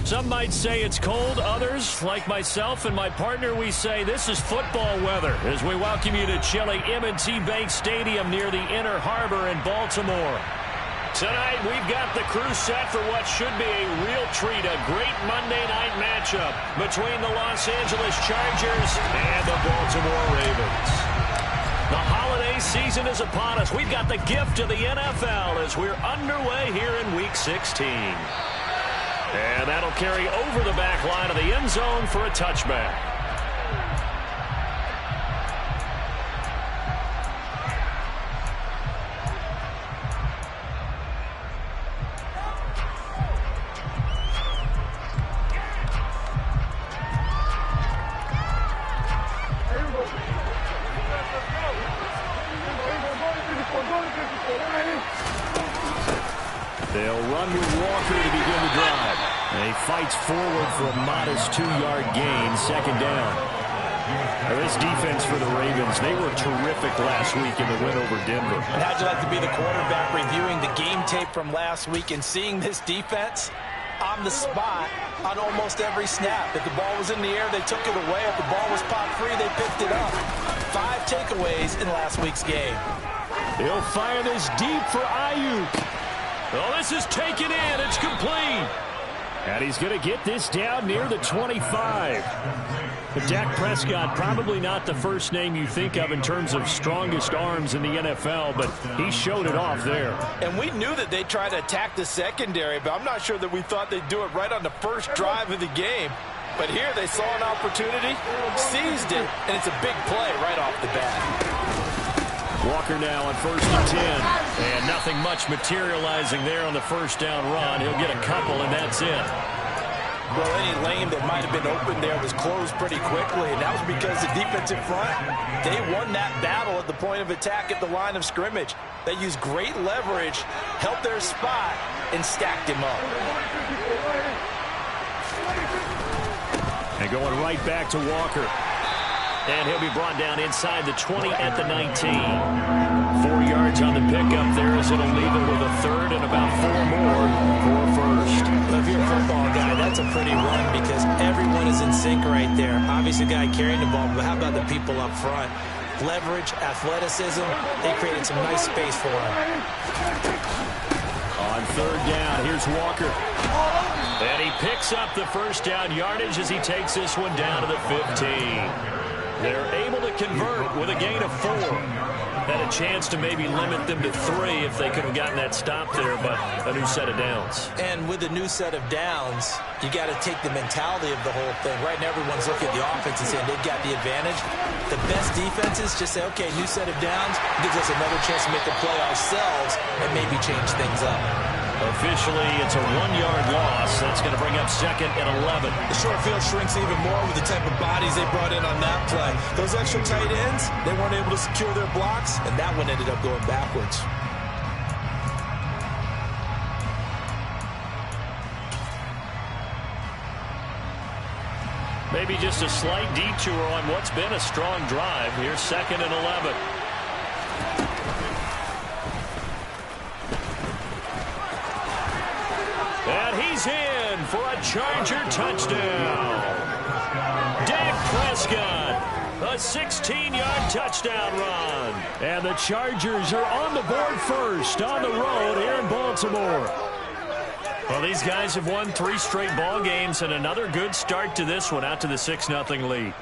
Some might say it's cold. Others, like myself and my partner, we say this is football weather as we welcome you to chilly M&T Bank Stadium near the Inner Harbor in Baltimore. Tonight, we've got the crew set for what should be a real treat, a great Monday night matchup between the Los Angeles Chargers and the Baltimore Ravens. The holiday season is upon us. We've got the gift of the NFL as we're underway here in Week 16. And that'll carry over the back line of the end zone for a touchback. They'll run with Walker to begin the drive. And he fights forward for a modest 2-yard gain, second down. Now this defense for the Ravens, they were terrific last week in the win over Denver. And how'd you like to be the quarterback reviewing the game tape from last week and seeing this defense on the spot on almost every snap? If the ball was in the air, they took it away. If the ball was popped free, they picked it up. 5 takeaways in last week's game. He'll fire this deep for Ayuk. Oh, this is taken in. It's complete. And he's going to get this down near the 25. But Dak Prescott, probably not the first name you think of in terms of strongest arms in the NFL, but he showed it off there. And we knew that they'd try to attack the secondary, but I'm not sure that we thought they'd do it right on the first drive of the game. But here they saw an opportunity, seized it, and it's a big play right off the bat. Walker now on 1st and 10. And nothing much materializing there on the first down run. He'll get a couple, and that's it. Well, any lane that might have been open there was closed pretty quickly, and that was because the defensive front, they won that battle at the point of attack at the line of scrimmage. They used great leverage, held their spot, and stacked him up. And going right back to Walker. And he'll be brought down inside the 20 at the 19. 4 yards on the pickup there as it'll leave him with a third and about 4 more for first. Well, if you're a football guy, that's a pretty run because everyone is in sync right there. Obviously, the guy carrying the ball, but how about the people up front? Leverage, athleticism, they created some nice space for him. On 3rd down, here's Walker. And he picks up the first down yardage as he takes this one down to the 15. They're able to convert with a gain of 4. Had a chance to maybe limit them to 3 if they could have gotten that stop there, but a new set of downs. And with a new set of downs, you got to take the mentality of the whole thing. Right now, everyone's looking at the offense and saying they've got the advantage. The best defenses just say, okay, new set of downs gives us another chance to make a play ourselves and maybe change things up. Officially, it's a 1-yard loss. That's going to bring up 2nd and 11. The short field shrinks even more with the type of bodies they brought in on that play. Those extra tight ends, they weren't able to secure their blocks, and that one ended up going backwards. Maybe just a slight detour on what's been a strong drive. Here's 2nd and 11. And he's in for a Charger touchdown. Dak Prescott, a 16-yard touchdown run. And the Chargers are on the board first on the road here in Baltimore. Well, these guys have won 3 straight ball games and another good start to this one out to the 6-0 lead.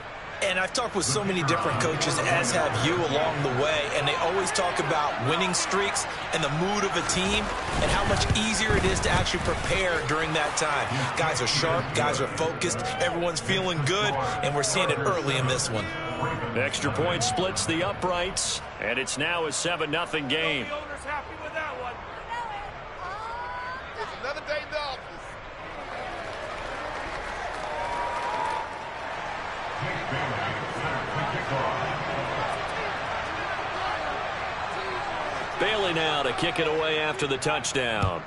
And I've talked with so many different coaches, as have you, along the way, and they always talk about winning streaks and the mood of a team and how much easier it is to actually prepare during that time. Guys are sharp, guys are focused, everyone's feeling good, and we're seeing it early in this one. The extra point splits the uprights, and it's now a 7-0 game. Another day in the office. Bailey now to kick it away after the touchdown.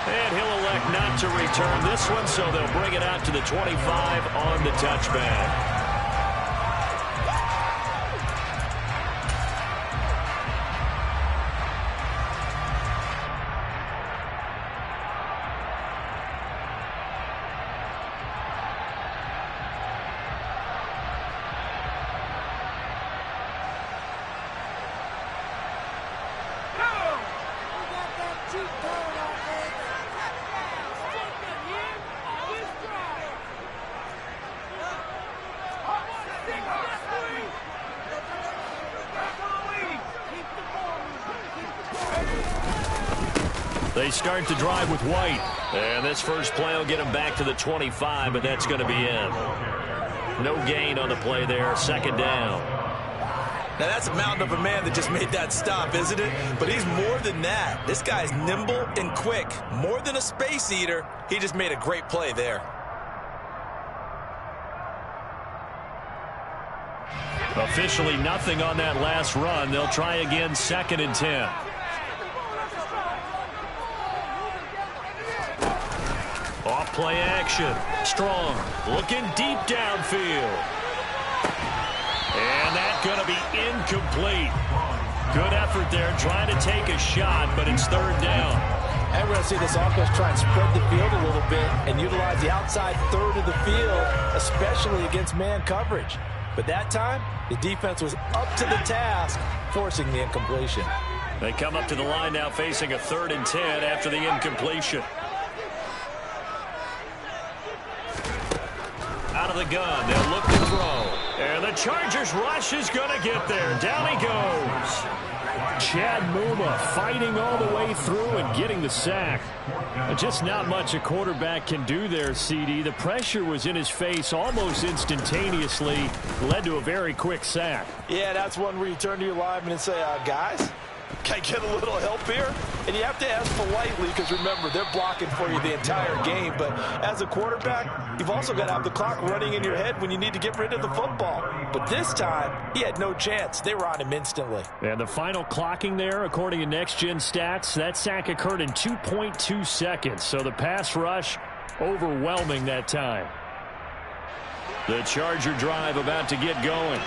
And he'll elect not to return this one, so they'll bring it out to the 25 on the touchback. They start to drive with White. And this first play will get him back to the 25, but that's going to be in. No gain on the play there. Second down. Now, that's a mountain of a man that just made that stop, isn't it? But he's more than that. This guy's nimble and quick. More than a space eater. He just made a great play there. Officially nothing on that last run. They'll try again, 2nd and 10. Off play action. Strong. Looking deep downfield. And that's going to be incomplete. Good effort there trying to take a shot, but it's 3rd down. And we're going to see this offense try and spread the field a little bit and utilize the outside third of the field, especially against man coverage. But that time, the defense was up to the task, forcing the incompletion. They come up to the line now facing a 3rd and 10 after the incompletion. Out of the gun, they'll look to throw. And the Chargers rush is going to get there. Down he goes. Chad Muma fighting all the way through and getting the sack. Just not much a quarterback can do there, CD. The pressure was in his face almost instantaneously. Led to a very quick sack. Yeah, that's one where you turn to your lineman and say, guys, can I get a little help here? And you have to ask politely because, remember, they're blocking for you the entire game. But as a quarterback, you've also got to have the clock running in your head when you need to get rid of the football. But this time, he had no chance. They were on him instantly. And the final clocking there, according to Next Gen Stats, that sack occurred in 2.2 seconds. So the pass rush overwhelming that time. The Charger drive about to get going.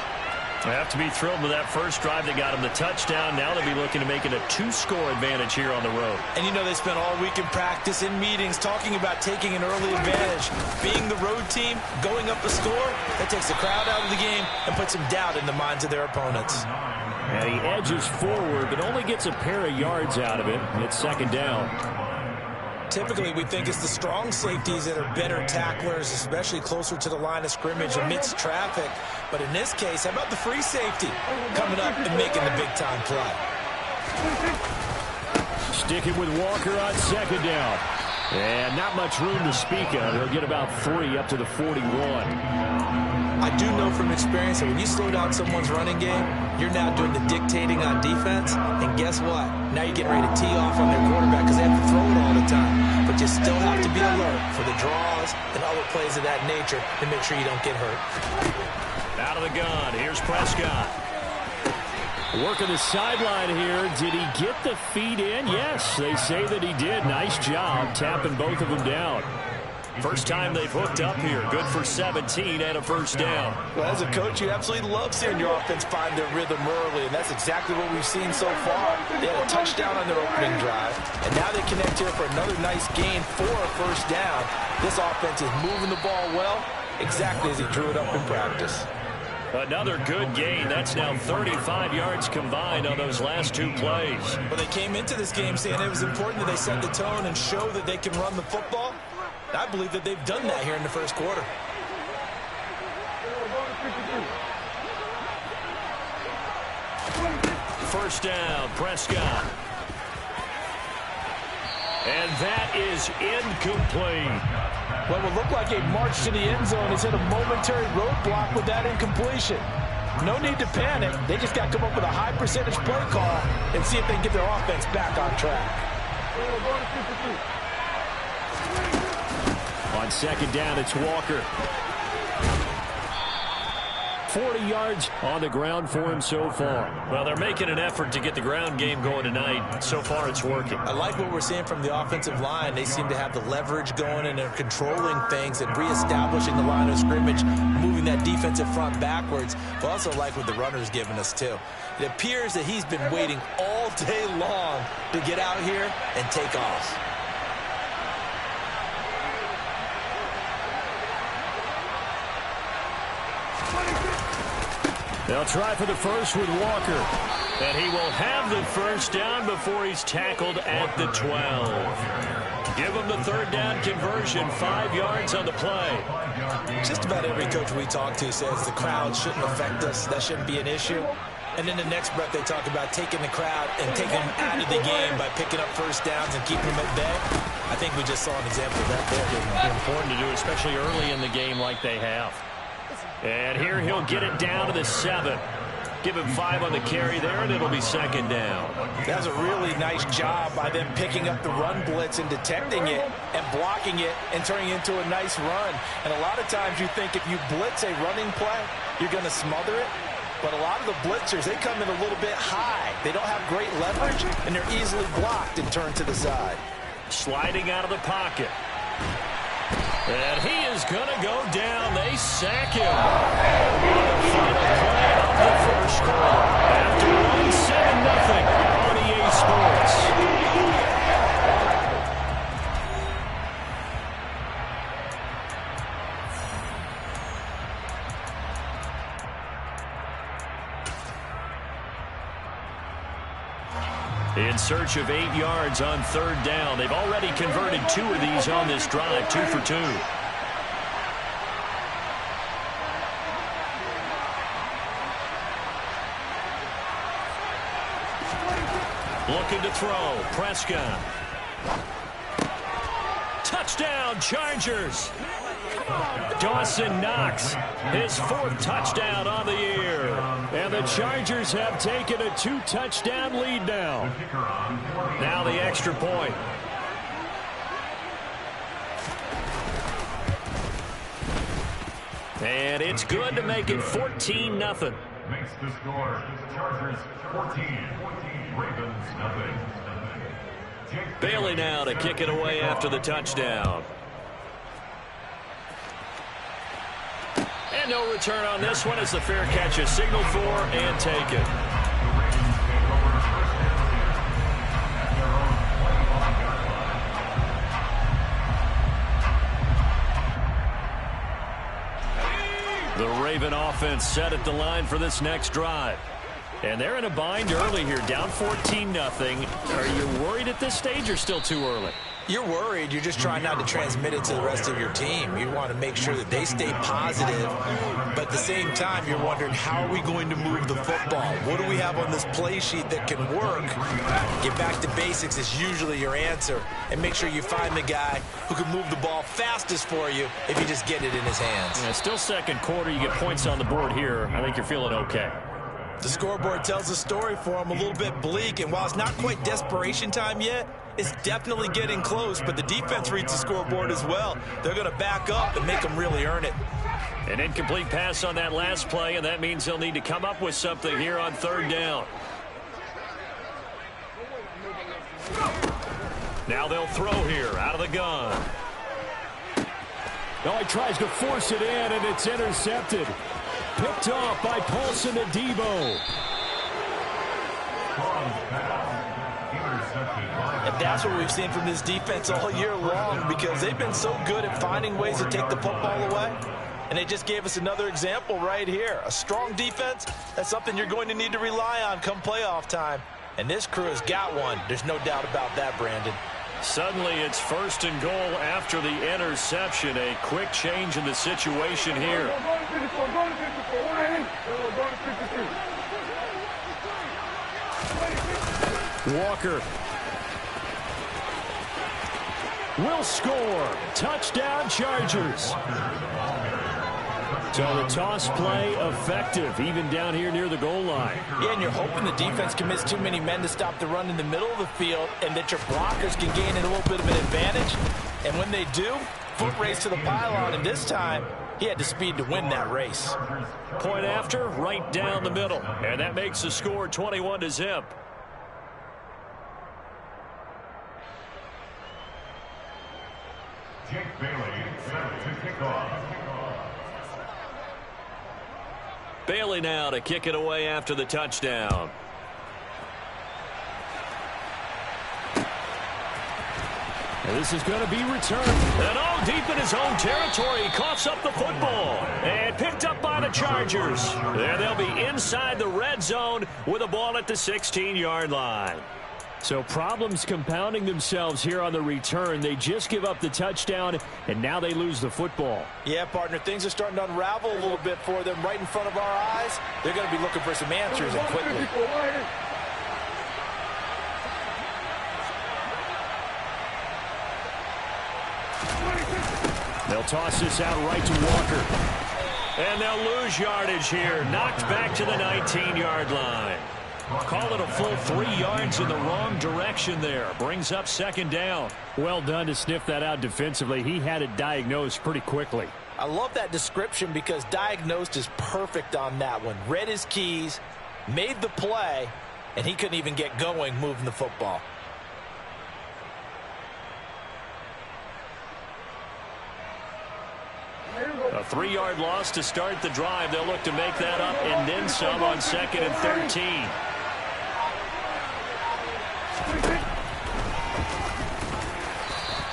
They have to be thrilled with that first drive that got them the touchdown. Now they'll be looking to make it a 2-score advantage here on the road. And you know they spent all week in practice, in meetings, talking about taking an early advantage. Being the road team, going up a score, that takes the crowd out of the game and puts some doubt in the minds of their opponents. And he edges forward, but only gets a pair of yards out of it. It's 2nd down. Typically, we think it's the strong safeties that are better tacklers, especially closer to the line of scrimmage amidst traffic. But in this case, how about the free safety coming up and making the big-time play? Stick it with Walker on 2nd down. And not much room to speak of. He'll get about 3 up to the 41. I do know from experience that when you slow down someone's running game, you're now doing the dictating on defense. And guess what? Now you're getting ready to tee off on their quarterback because they have to throw it all the time. But you still have to be alert for the draws and other plays of that nature to make sure you don't get hurt. Out of the gun. Here's Prescott. Working the sideline here. Did he get the feet in? Yes, they say that he did. Nice job tapping both of them down. First time they've hooked up here. Good for 17 and a first down. Well, as a coach, you absolutely love seeing your offense find their rhythm early, and that's exactly what we've seen so far. They had a touchdown on their opening drive, and now they connect here for another nice gain for a first down. This offense is moving the ball well, exactly as he drew it up in practice. Another good gain. That's now 35 yards combined on those last 2 plays. Well, they came into this game saying it was important that they set the tone and show that they can run the football. I believe that they've done that here in the first quarter. First down, Prescott. And that is incomplete. What would look like a march to the end zone has hit a momentary roadblock with that incompletion. No need to panic. They just got to come up with a high percentage play call and see if they can get their offense back on track. On 2nd down, it's Walker. 40 yards on the ground for him so far. Well, they're making an effort to get the ground game going tonight. So far, it's working. I like what we're seeing from the offensive line. They seem to have the leverage going, and they're controlling things and reestablishing the line of scrimmage, moving that defensive front backwards. But also like what the runner's giving us, too. It appears that he's been waiting all day long to get out here and take off. They'll try for the first with Walker. And he will have the first down before he's tackled at the 12. Give him the third down conversion, 5 yards on the play. Just about every coach we talk to says the crowd shouldn't affect us. That shouldn't be an issue. And in the next breath, they talk about taking the crowd and taking them out of the game by picking up first downs and keeping them at bay. I think we just saw an example of that there. Important to do, especially early in the game like they have. And here he'll get it down to the 7. Give him 5 on the carry there, and it'll be second down. That was a really nice job by them picking up the run blitz and detecting it and blocking it and turning it into a nice run. And a lot of times you think if you blitz a running play, you're going to smother it. But a lot of the blitzers, they come in a little bit high. They don't have great leverage, and they're easily blocked and turned to the side. Sliding out of the pocket. And he is going to go down. They sack him. The final play of the first quarter. After 1-7-0 on EA Sports. In search of 8 yards on third down. They've already converted 2 of these on this drive, 2 for 2. Looking to throw. Prescott. Touchdown, Chargers. Dawson Knox, his 4th touchdown on the year. And the Chargers have taken a 2-touchdown lead now. Now the extra point. And it's good to make it 14-0. Makes the score. Chargers 14. Ravens nothing. Bailey now to kick it away after the touchdown. And no return on this one as the fair catch is signaled for and taken. The Raven offense set at the line for this next drive. And they're in a bind early here, down 14-0. Are you worried at this stage or still too early? You're worried. You're just trying not to transmit it to the rest of your team. You want to make sure that they stay positive. But at the same time, you're wondering, how are we going to move the football? What do we have on this play sheet that can work? Get back to basics is usually your answer. And make sure you find the guy who can move the ball fastest for you if you just get it in his hands. Yeah, still second quarter. You get points on the board here. I think you're feeling okay. The scoreboard tells a story for him, a little bit bleak, and while it's not quite desperation time yet, it's definitely getting close, but the defense reads the scoreboard as well. They're going to back up and make them really earn it. An incomplete pass on that last play, and that means they'll need to come up with something here on third down. Now they'll throw here out of the gun. Now he tries to force it in, and it's intercepted. Picked off by Paulson Adebo. And that's what we've seen from this defense all year long, because they've been so good at finding ways to take the football away. And they just gave us another example right here. A strong defense, that's something you're going to need to rely on come playoff time. And this crew has got one. There's no doubt about that, Brandon. Suddenly it's 1st and goal after the interception. A quick change in the situation here. Walker will score. Touchdown, Chargers. So the toss play effective, even down here near the goal line. Yeah, and you're hoping the defense commits too many men to stop the run in the middle of the field, and that your blockers can gain a little bit of an advantage. And when they do, foot race to the pylon, and this time, he had the speed to win that race. Point after, right down the middle. And that makes the score 21-0. Jake Bailey set to kick off. Bailey now to kick it away after the touchdown. And this is going to be returned. And all deep in his own territory. He coughs up the football. And picked up by the Chargers. There they'll be inside the red zone with a ball at the 16-yard line. So problems compounding themselves here on the return. They just give up the touchdown, and now they lose the football. Yeah, partner, things are starting to unravel a little bit for them right in front of our eyes. They're going to be looking for some answers, and quickly. They'll toss this out right to Walker. And they'll lose yardage here. Knocked back to the 19-yard line. Call it a full 3 yards in the wrong direction there. Brings up second down. Well done to sniff that out defensively. He had it diagnosed pretty quickly. I love that description because diagnosed is perfect on that one. Read his keys, made the play, and he couldn't even get going moving the football. A 3-yard loss to start the drive. They'll look to make that up and then some on 2nd and 13.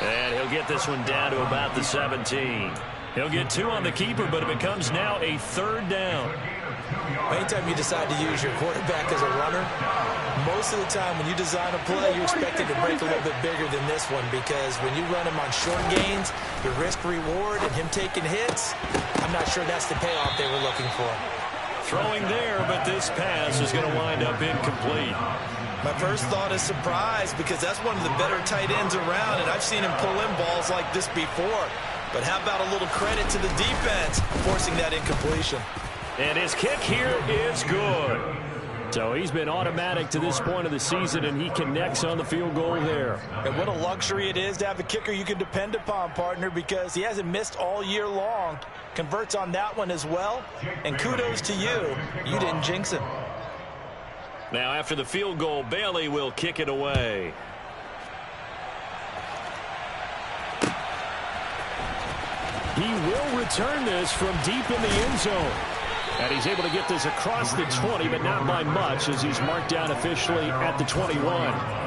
And he'll get this one down to about the 17. He'll get 2 on the keeper, but it becomes now a 3rd down. Anytime you decide to use your quarterback as a runner, most of the time when you design a play, you expect it to break a little bit bigger than this one, because when you run him on short gains, the risk-reward and him taking hits, I'm not sure that's the payoff they were looking for. Throwing there, but this pass is going to wind up incomplete. My first thought is surprise, because that's one of the better tight ends around, and I've seen him pull in balls like this before. But how about a little credit to the defense forcing that incompletion? And his kick here is good. So he's been automatic to this point of the season, and he connects on the field goal there. And what a luxury it is to have a kicker you can depend upon, partner, because he hasn't missed all year long. Converts on that one as well. And kudos to you. You didn't jinx him. Now after the field goal, Bailey will kick it away. He will return this from deep in the end zone. And he's able to get this across the 20, but not by much, as he's marked down officially at the 21.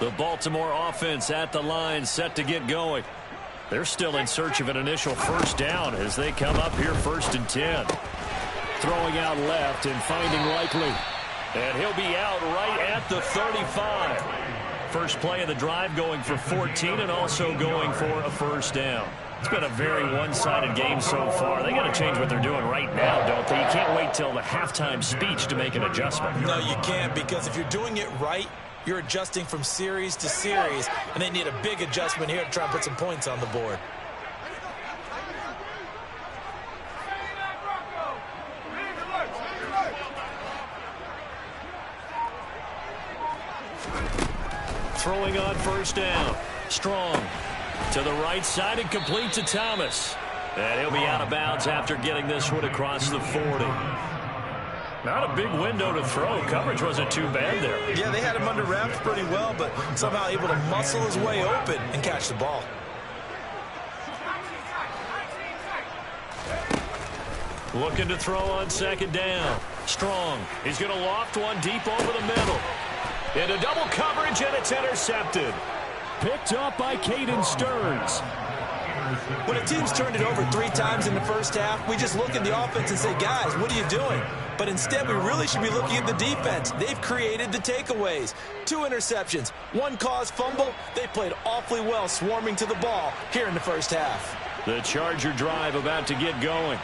The Baltimore offense at the line, set to get going. They're still in search of an initial first down as they come up here 1st and 10. Throwing out left and finding Likely. And he'll be out right at the 35. First play of the drive going for 14 and also going for a first down. It's been a very one-sided game so far. They got to change what they're doing right now, don't they? You can't wait till the halftime speech to make an adjustment. No, you can't, because if you're doing it right, you're adjusting from series to series, and they need a big adjustment here to try and put some points on the board. Throwing on first down. Strong to the right side and complete to Thomas. And he'll be out of bounds after getting this one across the 40. Not a big window to throw. Coverage wasn't too bad there. Yeah, they had him under wraps pretty well, but somehow able to muscle his way open and catch the ball. Looking to throw on 2nd down. Strong. He's going to loft one deep over the middle. Into double coverage, and it's intercepted. Picked up by Caden Stearns. When a team's turned it over 3 times in the first half, we just look at the offense and say, guys, what are you doing? But instead, we really should be looking at the defense. They've created the takeaways. 2 interceptions, 1 caused fumble. They played awfully well swarming to the ball here in the first half. The Charger drive about to get going.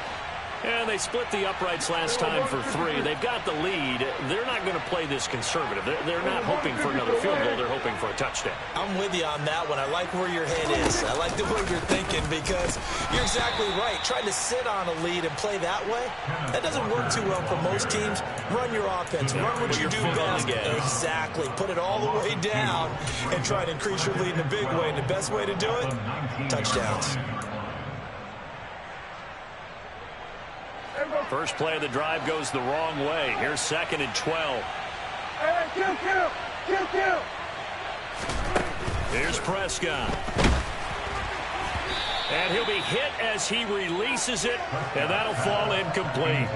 And they split the uprights last time for 3. They've got the lead. They're not going to play this conservative. They're not hoping for another field goal. They're hoping for a touchdown. I'm with you on that one. I like where your head is. I like the way you're thinking, because you're exactly right. Trying to sit on a lead and play that way, that doesn't work too well for most teams. Run your offense. Run what you do best. Exactly. Put it all the way down and try to increase your lead in a big way. And the best way to do it, touchdowns. First play of the drive goes the wrong way. Here's 2nd and 12. Here's Prescott. And he'll be hit as he releases it, and that'll fall incomplete.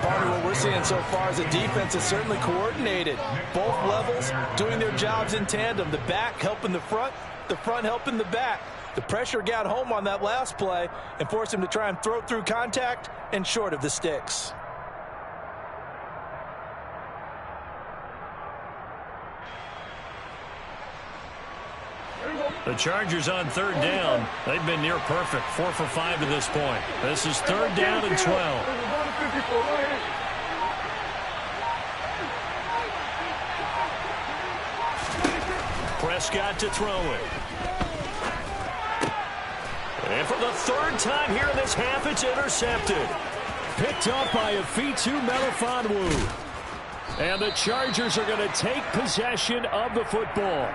Partner, what we're seeing so far is the defense is certainly coordinated. Both levels doing their jobs in tandem. The back helping the front helping the back. The pressure got home on that last play and forced him to try and throw through contact and short of the sticks. The Chargers on 3rd down. They've been near perfect, 4 for 5 to this point. This is 3rd down and 12. Prescott to throw it. And for the 3rd time here in this half, it's intercepted. Picked up by Afitu Melifonwu. And the Chargers are going to take possession of the football.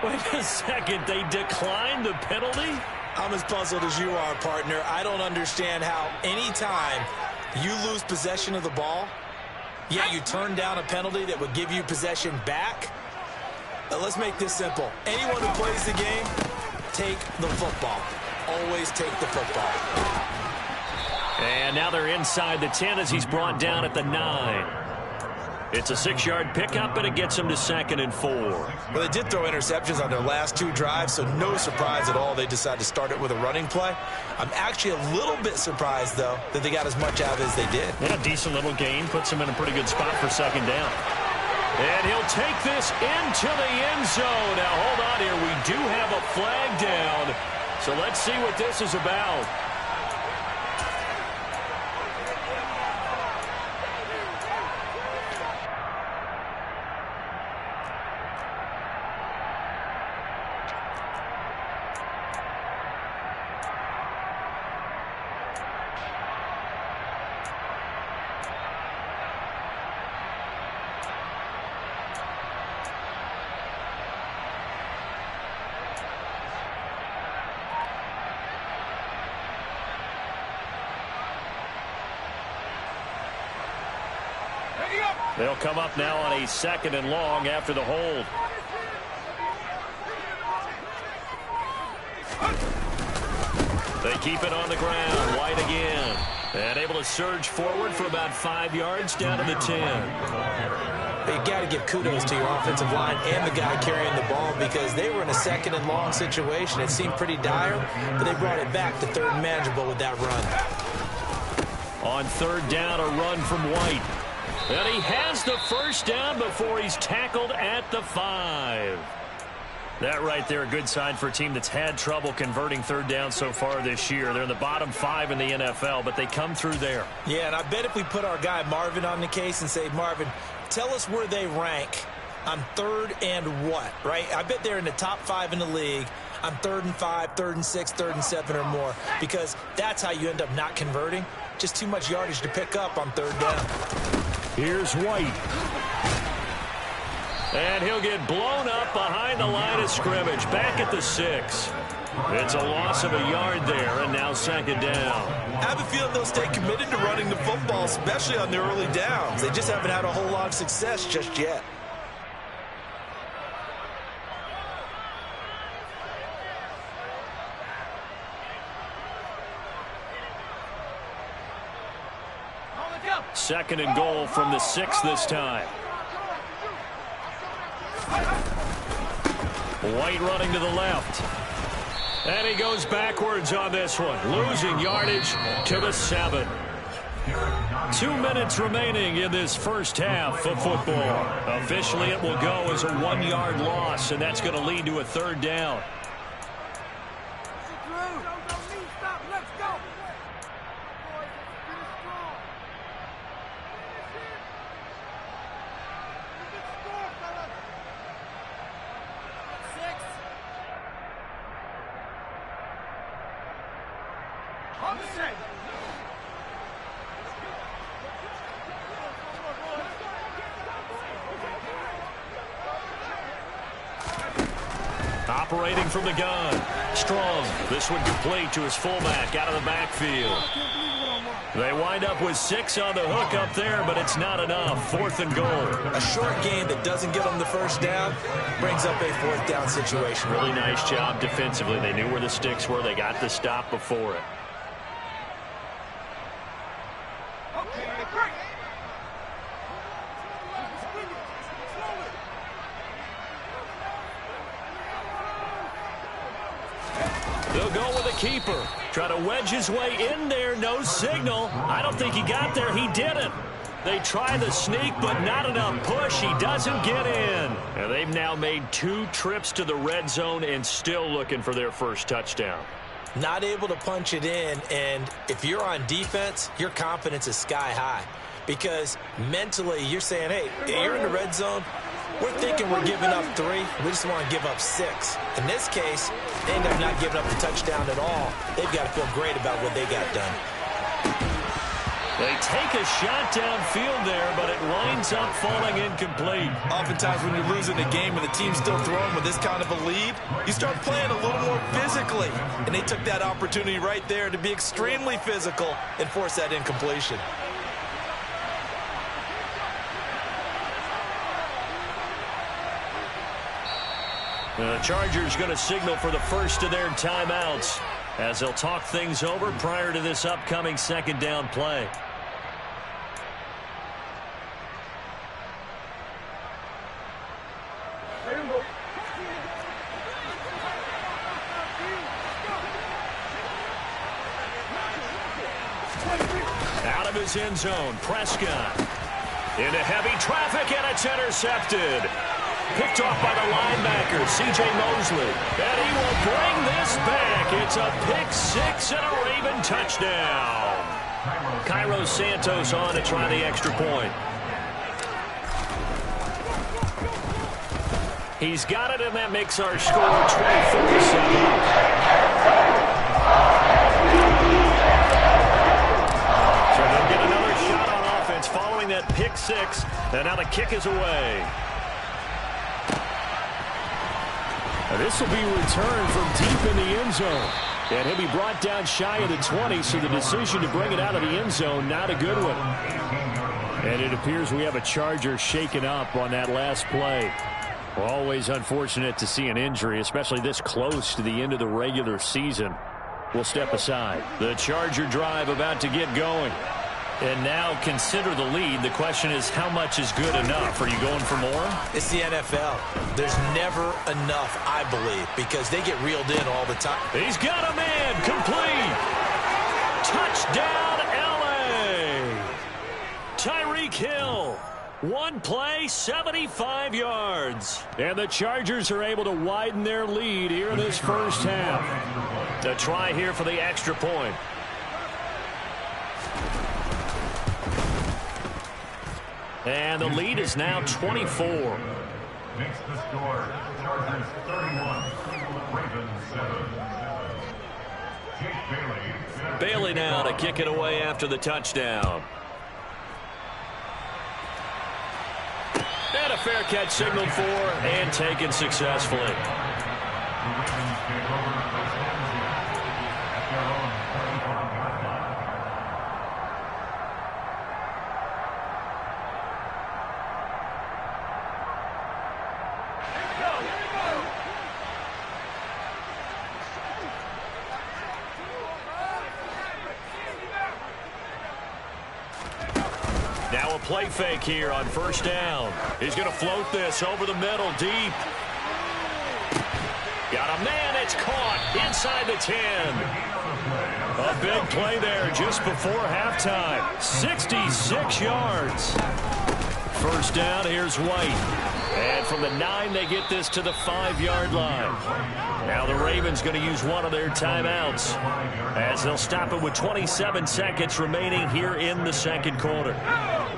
Wait a second, they declined the penalty? I'm as puzzled as you are, partner. I don't understand how any time you lose possession of the ball, yet you turn down a penalty that would give you possession back. Let's make this simple. Anyone who plays the game, take the football. Always take the football. And now they're inside the 10 as he's brought down at the 9. It's a 6-yard pickup, and it gets him to 2nd and 4. Well, they did throw interceptions on their last 2 drives, so no surprise at all they decided to start it with a running play. I'm actually a little bit surprised, though, that they got as much out of it as they did. Yeah, a decent little gain. Puts him in a pretty good spot for 2nd down. And he'll take this into the end zone. Now, hold on here. We do have a flag down. So let's see what this is about. They'll come up now on a 2nd and long after the hold. They keep it on the ground. White again. And able to surge forward for about 5 yards down to the 10. You got to give kudos to your offensive line and the guy carrying the ball because they were in a 2nd and long situation. It seemed pretty dire, but they brought it back to 3rd and manageable with that run. On 3rd down, a run from White. And he has the 1st down before he's tackled at the 5. That right there, a good sign for a team that's had trouble converting 3rd down so far this year. They're in the bottom 5 in the NFL, but they come through there. Yeah, and I bet if we put our guy Marvin on the case and say, Marvin, tell us where they rank on 3rd and what, right? I bet they're in the top 5 in the league on 3rd and 5, 3rd and 6, 3rd and 7 or more, because that's how you end up not converting. Just too much yardage to pick up on 3rd down. Here's White. And he'll get blown up behind the line of scrimmage. Back at the 6. It's a loss of a yard there, and now 2nd down. I have a feeling they'll stay committed to running the football, especially on their early downs. They just haven't had a whole lot of success just yet. Second and goal from the 6 this time. White running to the left. And he goes backwards on this one, losing yardage to the 7. 2 minutes remaining in this first half of football. Officially, it will go as a 1-yard loss, and that's going to lead to a 3rd down. Operating from the gun. Strong. This one complete to his fullback out of the backfield. They wind up with 6 on the hook up there, but it's not enough. 4th and goal. A short game that doesn't get them the first down brings up a 4th down situation. Really nice job defensively. They knew where the sticks were. They got the stop before it. They'll go with a keeper. Try to wedge his way in there. No signal. I don't think he got there. He didn't. They try the sneak, but not enough push. He doesn't get in. And they've now made 2 trips to the red zone and still looking for their first touchdown. Not able to punch it in, and if you're on defense, your confidence is sky high. Because mentally, you're saying, hey, you're in the red zone. We're thinking we're giving up 3. We just want to give up 6. In this case, they end up not giving up the touchdown at all. They've got to feel great about what they got done. They take a shot downfield there, but it winds up falling incomplete. Oftentimes when you're losing a game and the team's still throwing with this kind of a lead, you start playing a little more physically. And they took that opportunity right there to be extremely physical and force that incompletion. The Chargers going to signal for the first of their timeouts as they'll talk things over prior to this upcoming 2nd down play. Out of his end zone, Prescott into heavy traffic, and it's intercepted. Picked off by the linebacker, C.J. Mosley. And he will bring this back. It's a pick-6 and a Raven touchdown. Cairo Santos on to try the extra point. He's got it, and that makes our score 24-7. So they'll get another shot on offense following that pick-6. And now the kick is away. This will be returned from deep in the end zone. And he'll be brought down shy of the 20, so the decision to bring it out of the end zone, not a good one. And it appears we have a Charger shaken up on that last play. Always unfortunate to see an injury, especially this close to the end of the regular season. We'll step aside. The Charger drive about to get going. And now consider the lead. The question is, how much is good enough? Are you going for more? It's the NFL. There's never enough, I believe, because they get reeled in all the time. He's got a man. Complete. Touchdown, L.A. Tyreek Hill. One play, 75 yards. And the Chargers are able to widen their lead here in this first half. The try here for the extra point. And the lead is now 24. Makes the score. Chargers 31, Ravens 7. Jake Bailey now to kick it away after the touchdown. And a fair catch signaled for and taken successfully. Now a play fake here on first down. He's going to float this over the middle deep. Got a man. It's caught inside the 10. A big play there just before halftime. 66 yards. First down. Here's White. And from the 9, they get this to the 5-yard line. Now the Ravens going to use one of their timeouts as they'll stop it with 27 seconds remaining here in the second quarter.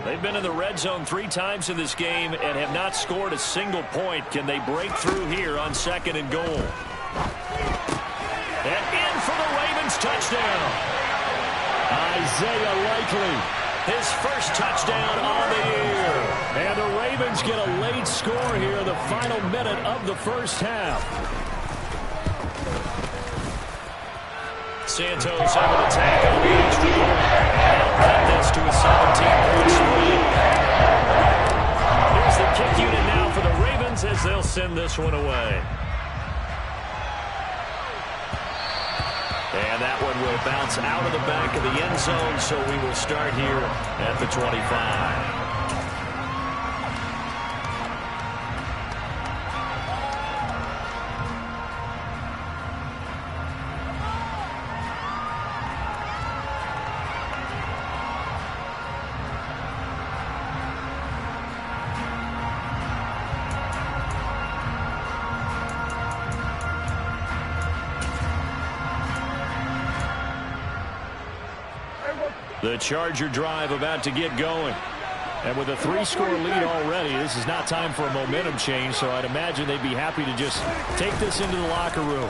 They've been in the red zone 3 times in this game and have not scored a single point. Can they break through here on 2nd and goal? And in for the Ravens touchdown. Isaiah Likely. His first touchdown on the year. And the Ravens get a late score here in the final minute of the first half. Santos able to tack on the extra point. They'll cut this to a 17-point swing. Here's the kick unit now for the Ravens as they'll send this one away. And that one will bounce out of the back of the end zone, so we will start here at the 25. The Charger drive about to get going. And with a 3-score lead already, this is not time for a momentum change, so I'd imagine they'd be happy to just take this into the locker room.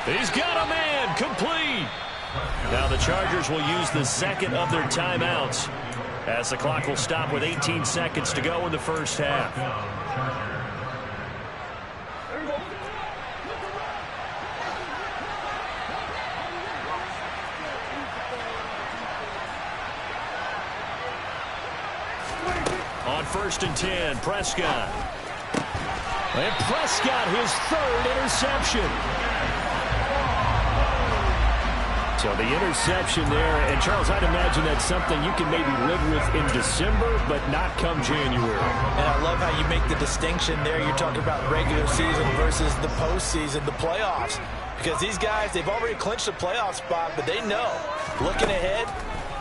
He's got a man, complete. Now the Chargers will use the second of their timeouts as the clock will stop with 18 seconds to go in the first half. On 1st and 10, Prescott. And Prescott, his 3rd interception. So the interception there, and Charles, I'd imagine that's something you can maybe live with in December, but not come January. And I love how you make the distinction there. You're talking about regular season versus the postseason, the playoffs. Because these guys, they've already clinched a playoff spot, but they know, looking ahead,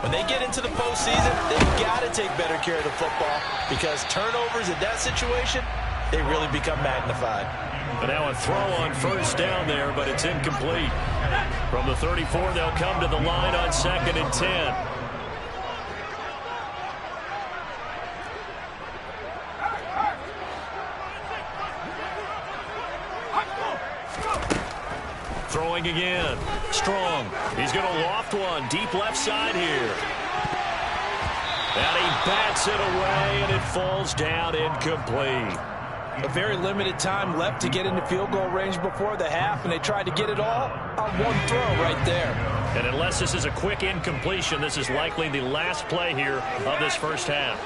when they get into the postseason, they've got to take better care of the football because turnovers in that situation, they really become magnified. But now a throw on 1st down there, but it's incomplete. From the 34, they'll come to the line on 2nd and 10. Throwing again. Strong. He's going to loft one deep left side here. And he bats it away, and it falls down incomplete. A very limited time left to get into field goal range before the half, and they tried to get it all on one throw right there. And unless this is a quick incompletion, this is likely the last play here of this first half.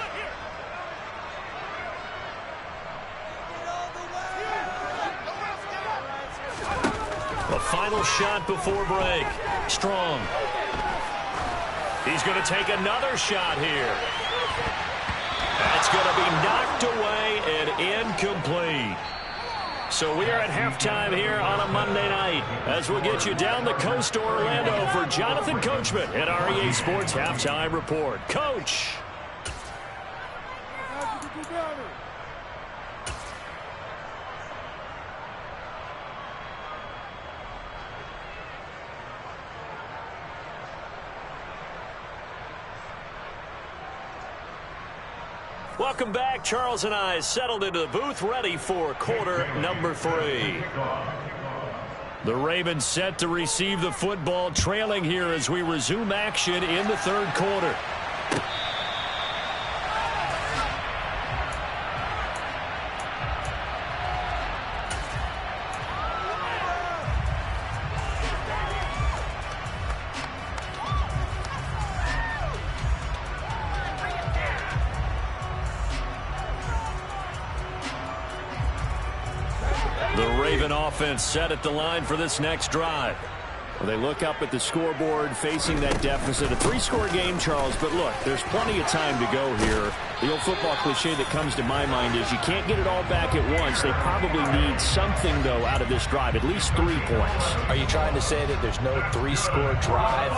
The final shot before break. Strong. He's going to take another shot here. That's going to be knocked away and incomplete. So we are at halftime here on a Monday night as we'll get you down the coast to Orlando for Jonathan Coachman at REA Sports Halftime Report. Coach. Welcome back. Charles and I settled into the booth, ready for quarter number 3. The Ravens set to receive the football, trailing here as we resume action in the 3rd quarter. Offense set at the line for this next drive. Well, they look up at the scoreboard facing that deficit. A 3-score game, Charles, but look, there's plenty of time to go here. The old football cliche that comes to my mind is you can't get it all back at once. They probably need something, though, out of this drive, at least 3 points. Are you trying to say that there's no 3-score drive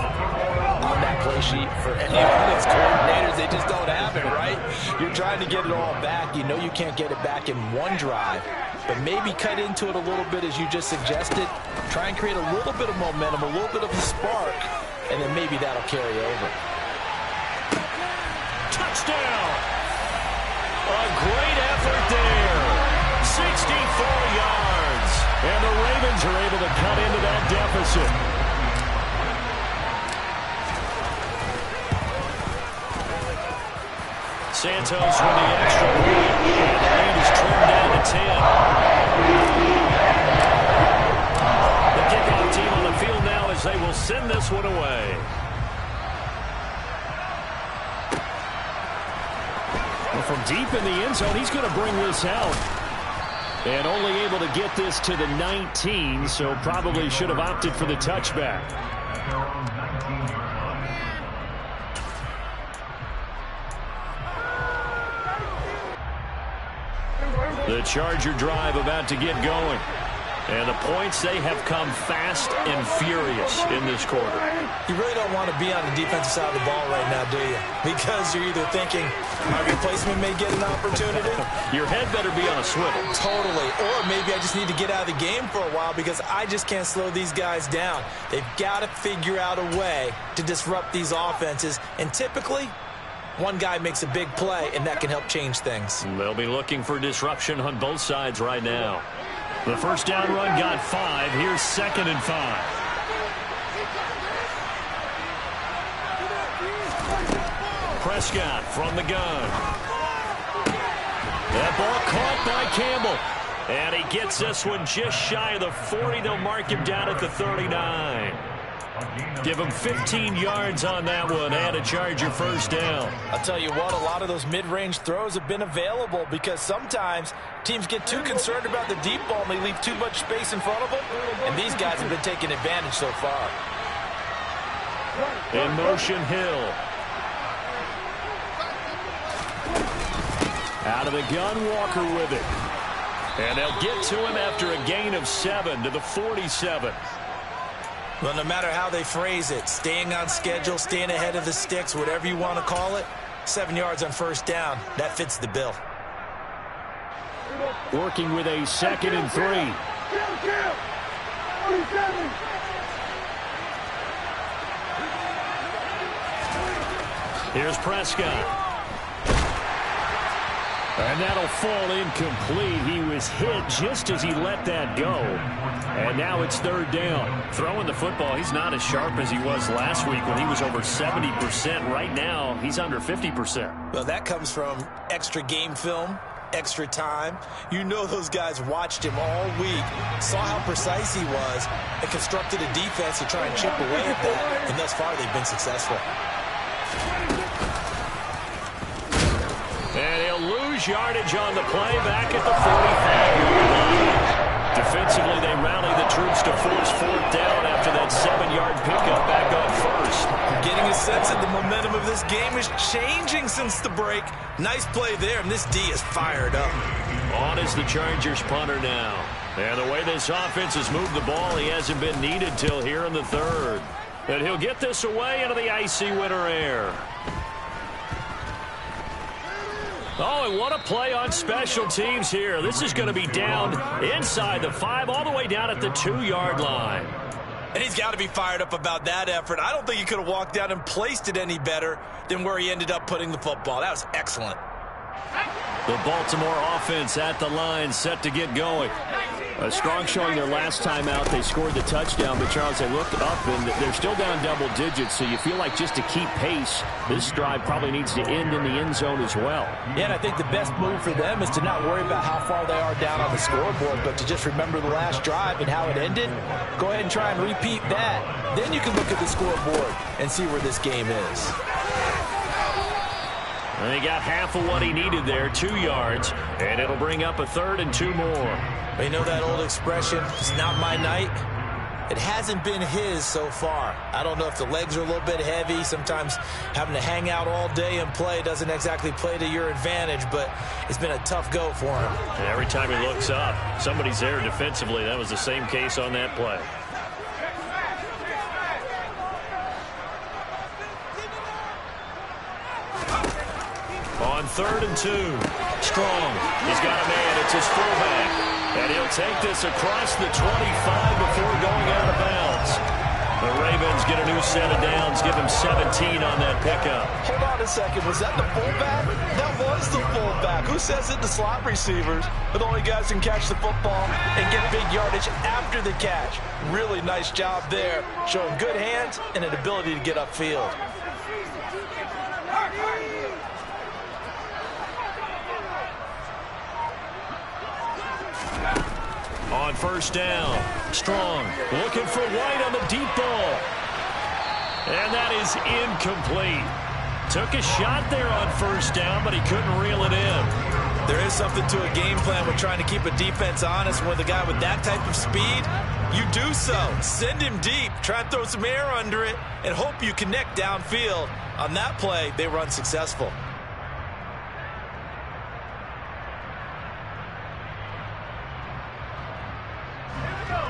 on that play sheet for any of these coordinators? They just don't have it, right? You're trying to get it all back. You know you can't get it back in one drive. But maybe cut into it a little bit as you just suggested. Try and create a little bit of momentum, a little bit of a spark, and then maybe that'll carry over. Touchdown! A great effort there. 64 yards. And the Ravens are able to cut into that deficit. Santos with the extra point. And the lead is trimmed down to 10. they will send this one away. Well, from deep in the end zone, he's going to bring this out. And only able to get this to the 19, so probably should have opted for the touchback. The Charger drive about to get going. And the points, they have come fast and furious in this quarter. You really don't want to be on the defensive side of the ball right now, do you? Because you're either thinking, my replacement may get an opportunity. Your head better be on a swivel. Totally. Or maybe I just need to get out of the game for a while because I just can't slow these guys down. They've got to figure out a way to disrupt these offenses. And typically, one guy makes a big play, and that can help change things. They'll be looking for disruption on both sides right now. The first down run got 5. Here's 2nd and 5. Prescott from the gun. That ball caught by Campbell. And he gets this one just shy of the 40. They'll mark him down at the 39. Give him 15 yards on that one and a Charger first down. I'll tell you what, a lot of those mid-range throws have been available because sometimes teams get too concerned about the deep ball and they leave too much space in front of them. And these guys have been taking advantage so far. In motion, Hill. Out of the gun, Walker with it. And they'll get to him after a gain of 7 to the 47. Well, no matter how they phrase it, staying on schedule, staying ahead of the sticks, whatever you want to call it, 7 yards on first down, that fits the bill. Working with a 2nd and 3. Here's Prescott. And that'll fall incomplete. He was hit just as he let that go. And now it's 3rd down. Throwing the football, he's not as sharp as he was last week when he was over 70%. Right now, he's under 50%. Well, that comes from extra game film, extra time. You know those guys watched him all week, saw how precise he was, and constructed a defense to try and chip away at that. And thus far, they've been successful. And he'll lose yardage on the play back at the 45-yard line. Defensively, they rally the troops to force 4th down after that 7-yard pickup back on first. I'm getting a sense that the momentum of this game is changing since the break. Nice play there, and this D is fired up. On is the Chargers punter now. And the way this offense has moved the ball, he hasn't been needed till here in the 3rd. And he'll get this away into the icy winter air. Oh, and what a play on special teams here. This is going to be down inside the 5, all the way down at the 2-yard line. And he's got to be fired up about that effort. I don't think he could have walked down and placed it any better than where he ended up putting the football. That was excellent. The Baltimore offense at the line, set to get going. A strong showing their last time out. They scored the touchdown, but Charles, they looked up, and they're still down double digits, so you feel like just to keep pace, this drive probably needs to end in the end zone as well. Yeah, and I think the best move for them is to not worry about how far they are down on the scoreboard, but to just remember the last drive and how it ended. Go ahead and try and repeat that. Then you can look at the scoreboard and see where this game is. And he got half of what he needed there, 2 yards, and it'll bring up a 3rd and 2 more. You know that old expression, it's not my night? It hasn't been his so far. I don't know if the legs are a little bit heavy. Sometimes having to hang out all day and play doesn't exactly play to your advantage, but it's been a tough go for him. And every time he looks up, somebody's there defensively. That was the same case on that play. On 3rd and 2, Strong. He's got a man. It's his fullback. And he'll take this across the 25 before going out of bounds. The Ravens get a new set of downs, give him 17 on that pickup. Hold on a second. Was that the fullback? That was the fullback. Who says it? The slot receivers are the only guys who can catch the football and get big yardage after the catch. Really nice job there, showing good hands and an ability to get upfield. On first down, Strong looking for White on the deep ball. And that is incomplete. Took a shot there on first down, but he couldn't reel it in. There is something to a game plan with trying to keep a defense honest. With a guy with that type of speed, you do so. Send him deep. Try and throw some air under it and hope you connect downfield. On that play, they were unsuccessful.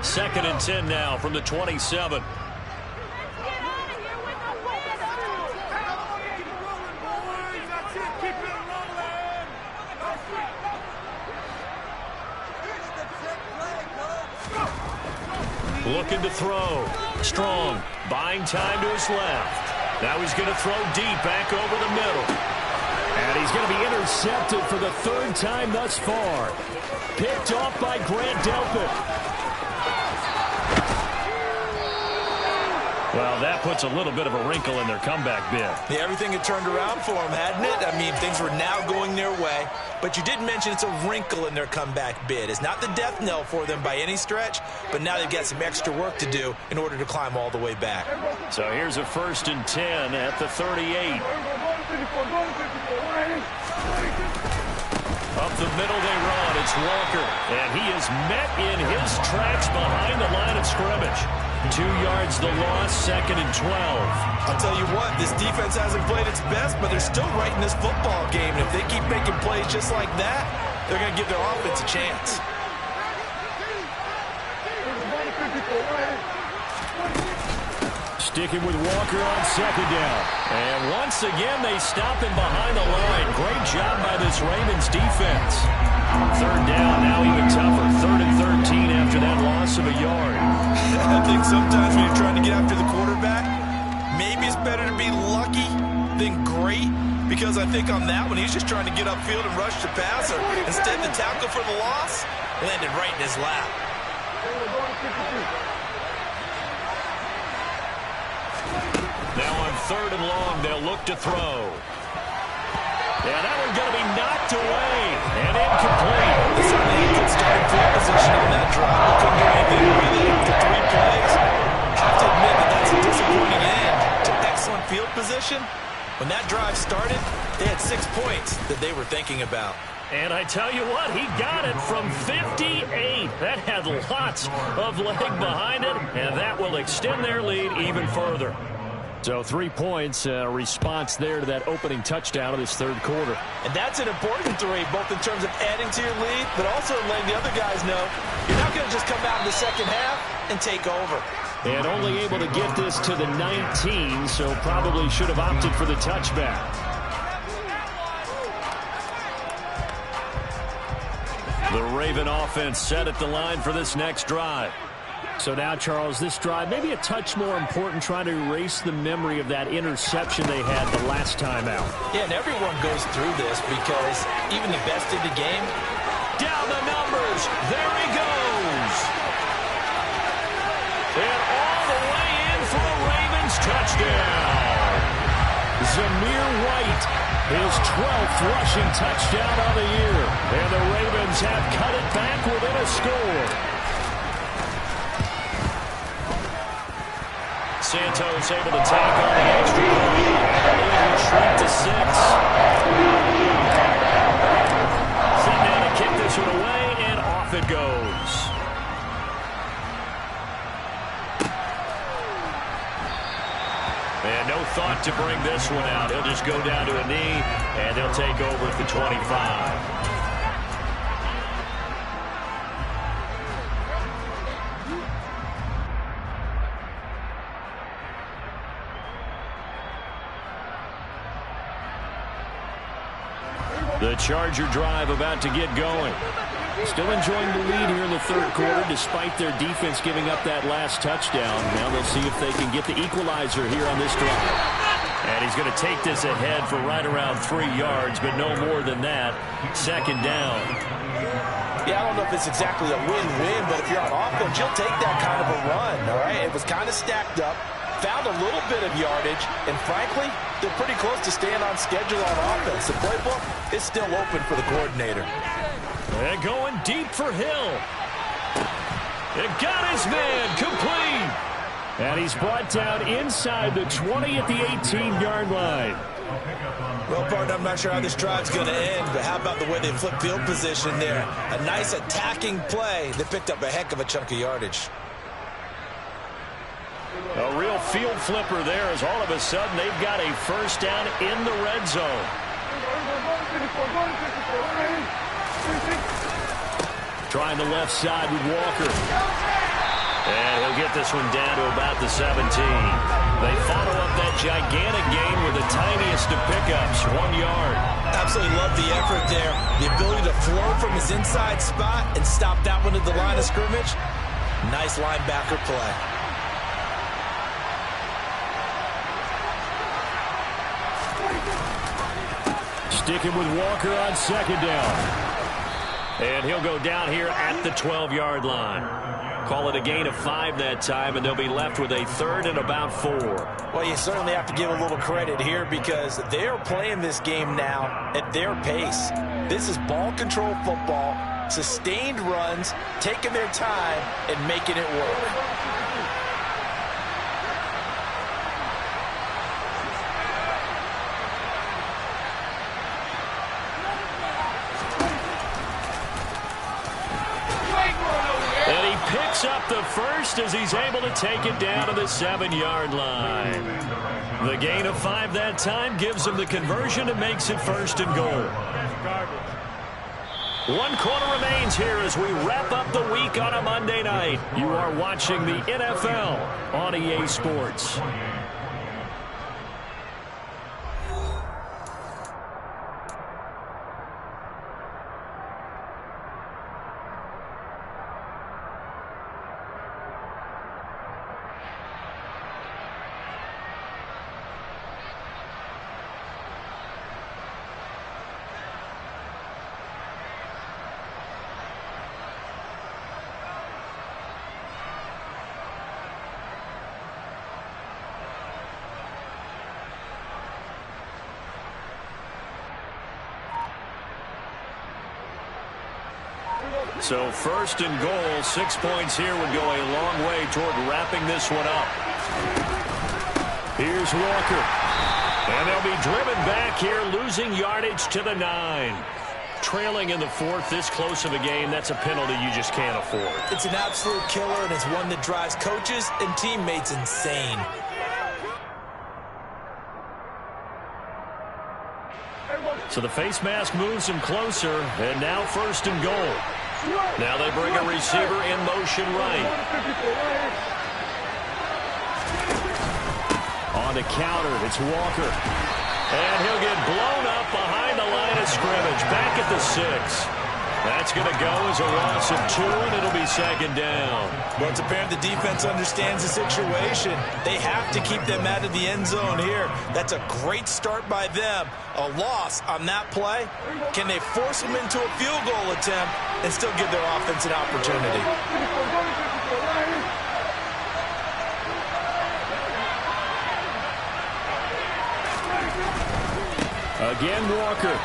Second and 10 now from the 27. Looking to throw. Strong buying time to his left. Now he's going to throw deep back over the middle. And he's going to be intercepted for the third time thus far. Picked off by Grant Delpit. Well, that puts a little bit of a wrinkle in their comeback bid. Yeah, everything had turned around for them, hadn't it? I mean, things were now going their way. But you did mention it's a wrinkle in their comeback bid. It's not the death knell for them by any stretch, but now they've got some extra work to do in order to climb all the way back. So here's a 1st and 10 at the 38. Up the middle they run. It's Walker. And he is met in his tracks behind the line of scrimmage. 2 yards the loss, 2nd and 12. I'll tell you what, this defense hasn't played its best, but they're still right in this football game. And if they keep making plays just like that, they're going to give their offense a chance. Sticking with Walker on 2nd down. And once again, they stop him behind the line. Great job by this Ravens defense. 3rd down, now even tougher. 3rd and 13 after that loss of a yard. I think sometimes when you're trying to get after the quarterback, maybe it's better to be lucky than great, because I think on that one, he's just trying to get upfield and rush the passer. Instead, the tackle for the loss landed right in his lap. Now on 3rd and long, they'll look to throw. And that one's going to be knocked away and incomplete. They certainly had good starting field position on that drive. They couldn't do anything with it after 3 plays. I have to admit that that's a disappointing end to excellent field position. When that drive started, they had 6 points that they were thinking about. And I tell you what, he got it from 58. That had lots of leg behind it, and that will extend their lead even further. So 3 points, response there to that opening touchdown of this 3rd quarter. And that's an important 3, both in terms of adding to your lead, but also letting the other guys know you're not going to just come out in the second half and take over. And only able to get this to the 19, so probably should have opted for the touchback. The Raven offense set at the line for this next drive. So now, Charles, this drive maybe a touch more important, trying to erase the memory of that interception they had the last time out. Yeah, and everyone goes through this because even the best in the game. Down the numbers. There he goes. And all the way in for a Ravens touchdown. Zamir White, his 12th rushing touchdown of the year. And the Ravens have cut it back within a score. Santos able to take on the extra point. And shrink to 6. Set down to kick this one away, and off it goes. And no thought to bring this one out. He'll just go down to a knee, and they'll take over at the 25. The Charger drive about to get going. Still enjoying the lead here in the 3rd quarter despite their defense giving up that last touchdown. Now they'll see if they can get the equalizer here on this drive. And he's going to take this ahead for right around 3 yards, but no more than that. 2nd down. Yeah, I don't know if it's exactly a win-win, but if you're on offense, you'll take that kind of a run, all right? It was kind of stacked up. Found a little bit of yardage, and frankly, they're pretty close to staying on schedule on offense. The playbook is still open for the coordinator. And going deep for Hill. It got his man complete. And he's brought down inside the 20 at the 18-yard line. Well, partner, I'm not sure how this drive's going to end, but how about the way they flip field position there? A nice attacking play that picked up a heck of a chunk of yardage. A real field flipper there as all of a sudden they've got a first down in the red zone. Trying the left side with Walker. And he'll get this one down to about the 17. They follow up that gigantic gain with the tiniest of pickups, 1 yard. Absolutely love the effort there. The ability to flow from his inside spot and stop that one at the line of scrimmage. Nice linebacker play. Sticking with Walker on second down. And he'll go down here at the 12-yard line. Call it a gain of 5 that time, and they'll be left with a 3rd and about 4. Well, you certainly have to give a little credit here because they're playing this game now at their pace. This is ball control football, sustained runs, taking their time, and making it work. Up the first as he's able to take it down to the 7-yard line. The gain of 5 that time gives him the conversion and makes it 1st and goal. 1 quarter remains here as we wrap up the week on a Monday night. You are watching the NFL on EA Sports. So 1st and goal, 6 points here would go a long way toward wrapping this one up. Here's Walker. And they'll be driven back here, losing yardage to the 9. Trailing in the 4th, this close of a game, that's a penalty you just can't afford. It's an absolute killer, and it's one that drives coaches and teammates insane. So the face mask moves him closer, and now 1st and goal. Now they bring a receiver in motion right. On the counter, it's Walker. And he'll get blown up behind the line of scrimmage. Back at the 6. That's going to go as a loss of 2, and it'll be 2nd down. Well, it's apparent the defense understands the situation. They have to keep them out of the end zone here. That's a great start by them. A loss on that play. Can they force them into a field goal attempt and still give their offense an opportunity? Again, Walker.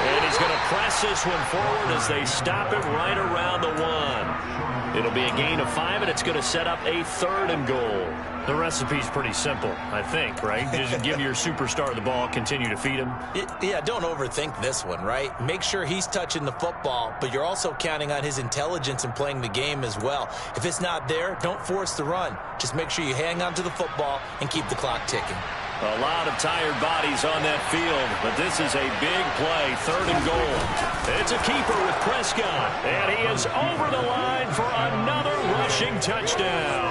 And he's going to press this one forward as they stop it right around the 1. It'll be a gain of 5, and it's going to set up a 3rd and goal. The recipe's pretty simple, I think, right? Just give your superstar the ball, continue to feed him. Yeah, don't overthink this one, right? Make sure he's touching the football, but you're also counting on his intelligence in playing the game as well. If it's not there, don't force the run. Just make sure you hang on to the football and keep the clock ticking. A lot of tired bodies on that field, but this is a big play, 3rd and goal. It's a keeper with Prescott, and he is over the line for another rushing touchdown.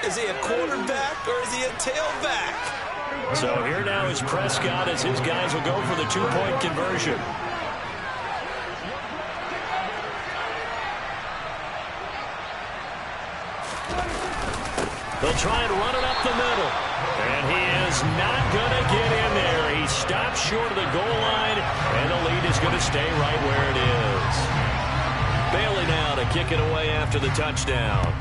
Is he a quarterback or is he a tailback? So here now is Prescott as his guys will go for the 2-point conversion. They'll try and run it up the middle. And he is not going to get in there. He stops short of the goal line, and the lead is going to stay right where it is. Bailey now to kick it away after the touchdown.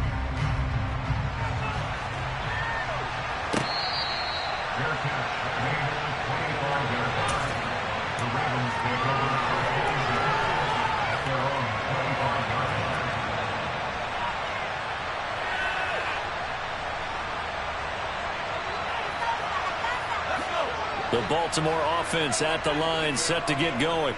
The Baltimore offense at the line, set to get going.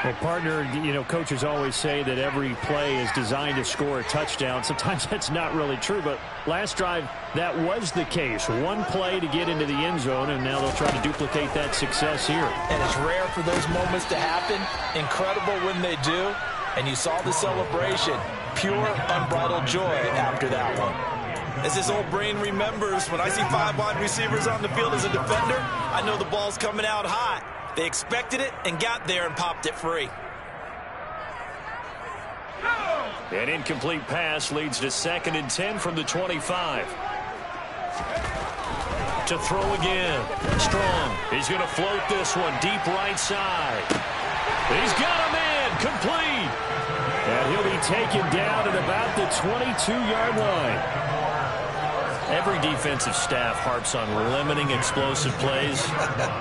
Well, partner, coaches always say that every play is designed to score a touchdown. Sometimes that's not really true, but last drive, that was the case. One play to get into the end zone, and now they'll try to duplicate that success here. And it's rare for those moments to happen. Incredible when they do. And you saw the celebration. Pure, unbridled joy after that one. As his old brain remembers, when I see 5 wide receivers on the field as a defender, I know the ball's coming out hot. They expected it and got there and popped it free. An incomplete pass leads to 2nd and 10 from the 25. To throw again. Strong. He's going to float this one deep right side. He's got a man. Complete. And he'll be taken down at about the 22-yard line. Every defensive staff harps on limiting explosive plays.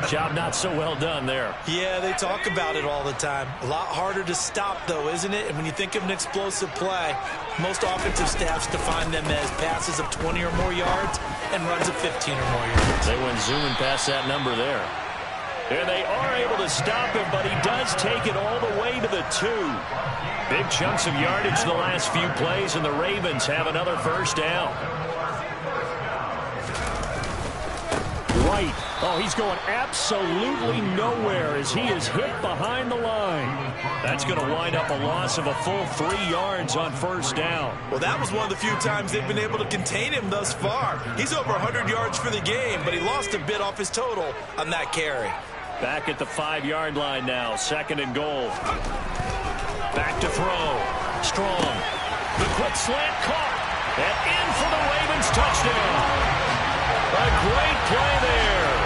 Job not so well done there. Yeah, they talk about it all the time. A lot harder to stop, though, isn't it? And when you think of an explosive play, most offensive staffs define them as passes of 20 or more yards and runs of 15 or more yards. They went zooming past that number there. And they are able to stop him, but he does take it all the way to the 2. Big chunks of yardage the last few plays, and the Ravens have another first down. Right. Oh, he's going absolutely nowhere as he is hit behind the line. That's going to wind up a loss of a full 3 yards on first down. Well, that was one of the few times they've been able to contain him thus far. He's over 100 yards for the game, but he lost a bit off his total on that carry. Back at the 5-yard line now, 2nd and goal. Back to throw. Strong. The quick slant caught. And in for the Ravens touchdown. A great play there.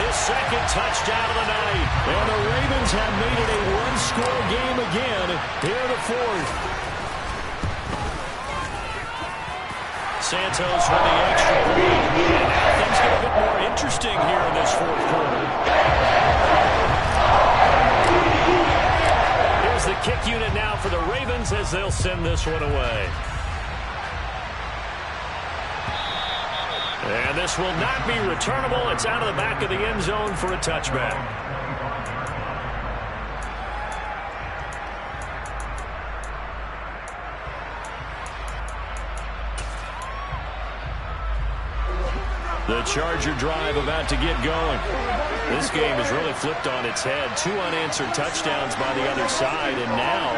His 2nd touchdown of the night. And the Ravens have made it a one-score game again here in the 4th. Santos with the extra point. And now things get a bit more interesting here in this 4th quarter. Here's the kick unit now for the Ravens as they'll send this one away. And this will not be returnable. It's out of the back of the end zone for a touchback. The Charger drive about to get going. This game has really flipped on its head. 2 unanswered touchdowns by the other side, and now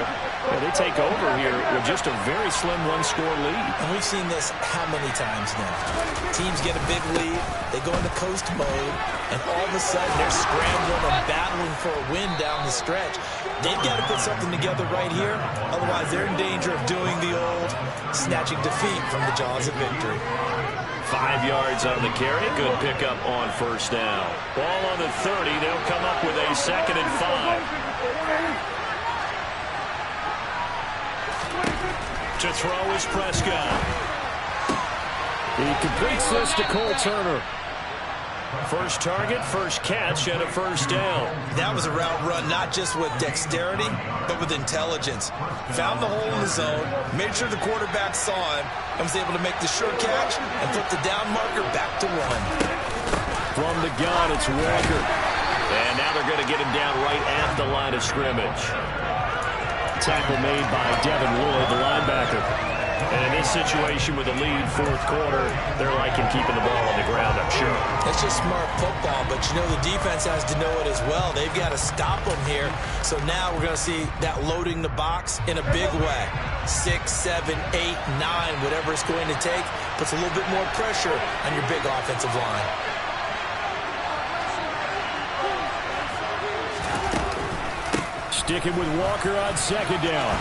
they take over here with just a very slim one-score lead. And we've seen this how many times now? Teams get a big lead, they go into coast mode, and all of a sudden they're scrambling and battling for a win down the stretch. They've got to put something together right here, otherwise they're in danger of doing the old snatching defeat from the jaws of victory. 5 yards on the carry. Good pickup on first down. Ball on the 30. They'll come up with a 2nd and 5. To throw is Prescott. He completes this to Cole Turner. First target, first catch, and a first down. That was a route run not just with dexterity, but with intelligence. Found the hole in the zone, made sure the quarterback saw him, and was able to make the sure catch and put the down marker back to 1. From the gun, it's Walker. And now they're going to get him down right at the line of scrimmage. Tackle made by Devin Lloyd, the linebacker. And in this situation with the lead, 4th quarter, they're liking keeping the ball on the ground, I'm sure. That's just smart football, but you know the defense has to know it as well. They've got to stop them here. So now we're going to see that loading the box in a big way. 6, 7, 8, 9, whatever it's going to take, puts a little bit more pressure on your big offensive line. Sticking with Walker on 2nd down.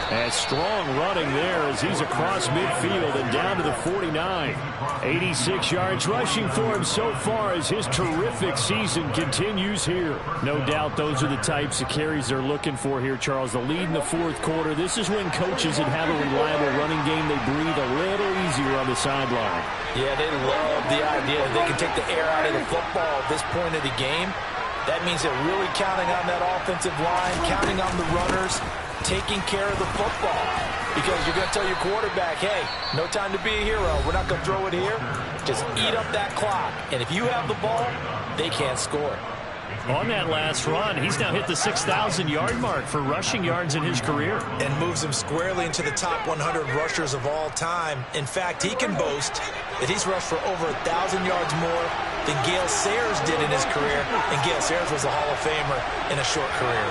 And strong running there as he's across midfield and down to the 49. 86 yards rushing for him so far as his terrific season continues here. No doubt those are the types of carries they're looking for here, Charles. The lead in the 4th quarter. This is when coaches that have a reliable running game, they breathe a little easier on the sideline. Yeah, they love the idea that they can take the air out of the football at this point of the game. That means they're really counting on that offensive line, counting on the runners, taking care of the football. Because you're going to tell your quarterback, hey, no time to be a hero. We're not going to throw it here. Just eat up that clock. And if you have the ball, they can't score. On that last run, he's now hit the 6,000-yard mark for rushing yards in his career. And moves him squarely into the top 100 rushers of all time. In fact, he can boast that he's rushed for over 1,000 yards more than Gale Sayers did in his career. And Gale Sayers was a Hall of Famer in a short career.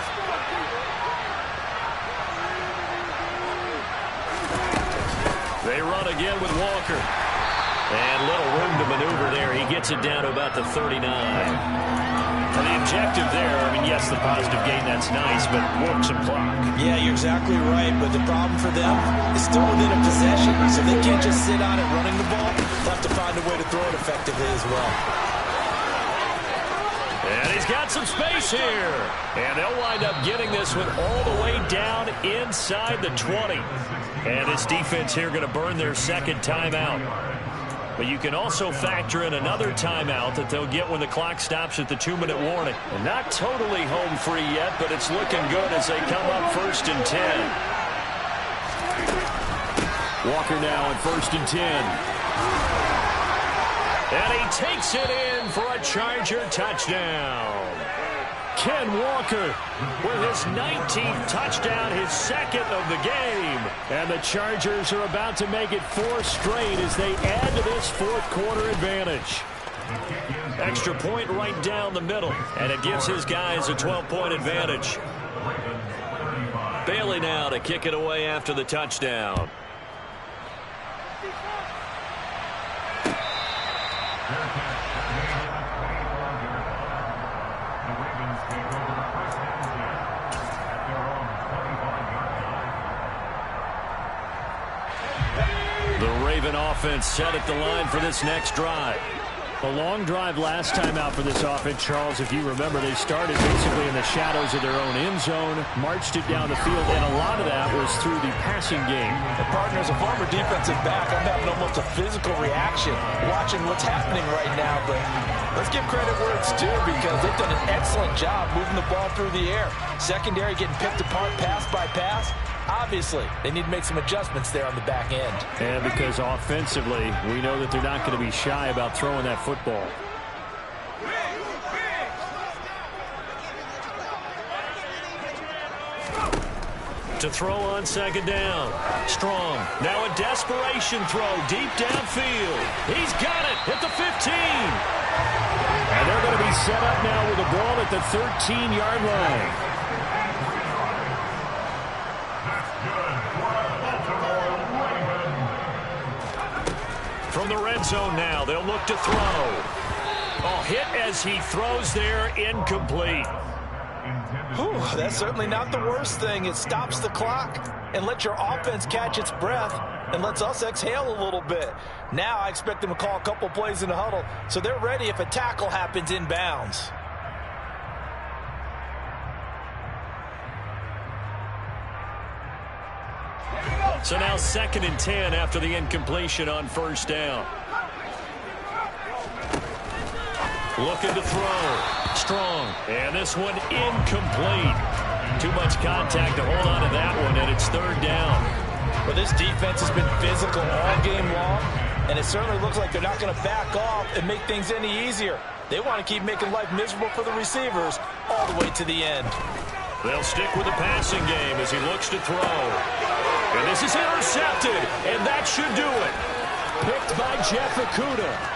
They run again with Walker. And little room to maneuver there. He gets it down to about the 39. And the objective there, I mean, yes, the positive gain, that's nice, but work some clock. Yeah, you're exactly right, but the problem for them is still within a possession, so they can't just sit on it running the ball. They'll have to find a way to throw it effectively as well. And he's got some space here. And they'll wind up getting this one all the way down inside the 20. And this defense here going to burn their second timeout. But you can also factor in another timeout that they'll get when the clock stops at the 2-minute warning. And not totally home free yet, but it's looking good as they come up 1st and 10. Walker now on 1st and 10. And he takes it in for a Charger touchdown. Ken Walker with his 19th touchdown, his second of the game. And the Chargers are about to make it 4 straight as they add to this fourth-quarter advantage. Extra point right down the middle, and it gives his guys a 12-point advantage. Bailey now to kick it away after the touchdown. The Raven offense set at the line for this next drive. A long drive last time out for this offense, Charles. If you remember, they started basically in the shadows of their own end zone, marched it down the field, and a lot of that was through the passing game. And partner, as a former defensive back, I'm having almost a physical reaction watching what's happening right now. But let's give credit where it's due, because they've done an excellent job moving the ball through the air. Secondary getting picked apart pass by pass. Obviously, they need to make some adjustments there on the back end. And because offensively, we know that they're not going to be shy about throwing that football. To throw on second down. Strong. Now a desperation throw deep downfield. He's got it at the 15. And they're going to be set up now with the ball at the 13-yard line. From the red zone now, they'll look to throw. Oh, hit as he throws there, incomplete. Whew, that's certainly not the worst thing. It stops the clock and lets your offense catch its breath and lets us exhale a little bit. Now I expect them to call a couple plays in the huddle so they're ready if a tackle happens inbounds. So now 2nd and 10 after the incompletion on first down. Looking to throw. Strong. And this one incomplete. Too much contact to hold on to that one, and it's 3rd down. Well, this defense has been physical all game long, and it certainly looks like they're not going to back off and make things any easier. They want to keep making life miserable for the receivers all the way to the end. They'll stick with the passing game as he looks to throw. And this is intercepted, and that should do it. Picked by Jeff Okudah.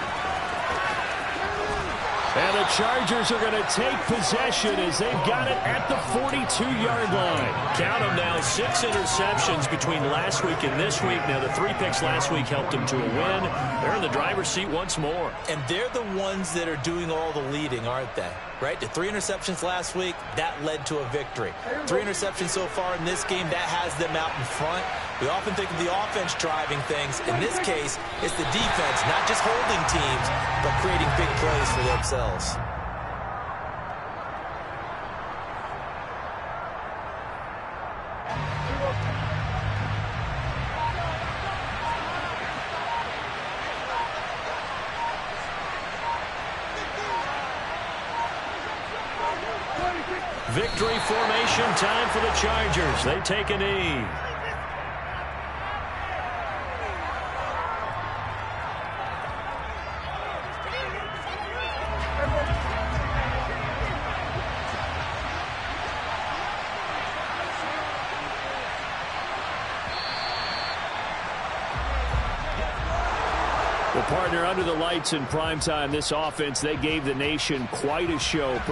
And the Chargers are going to take possession as they've got it at the 42-yard line. Count them now, 6 interceptions between last week and this week. Now, the 3 picks last week helped them to a win. They're in the driver's seat once more. And they're the ones that are doing all the leading, aren't they? Right? The 3 interceptions last week, that led to a victory. 3 interceptions so far in this game, that has them out in front. We often think of the offense driving things. In this case, it's the defense, not just holding teams, but creating big plays for themselves. Victory formation time for the Chargers. They take a knee. Well, partner, under the lights in primetime, this offense, they gave the nation quite a show.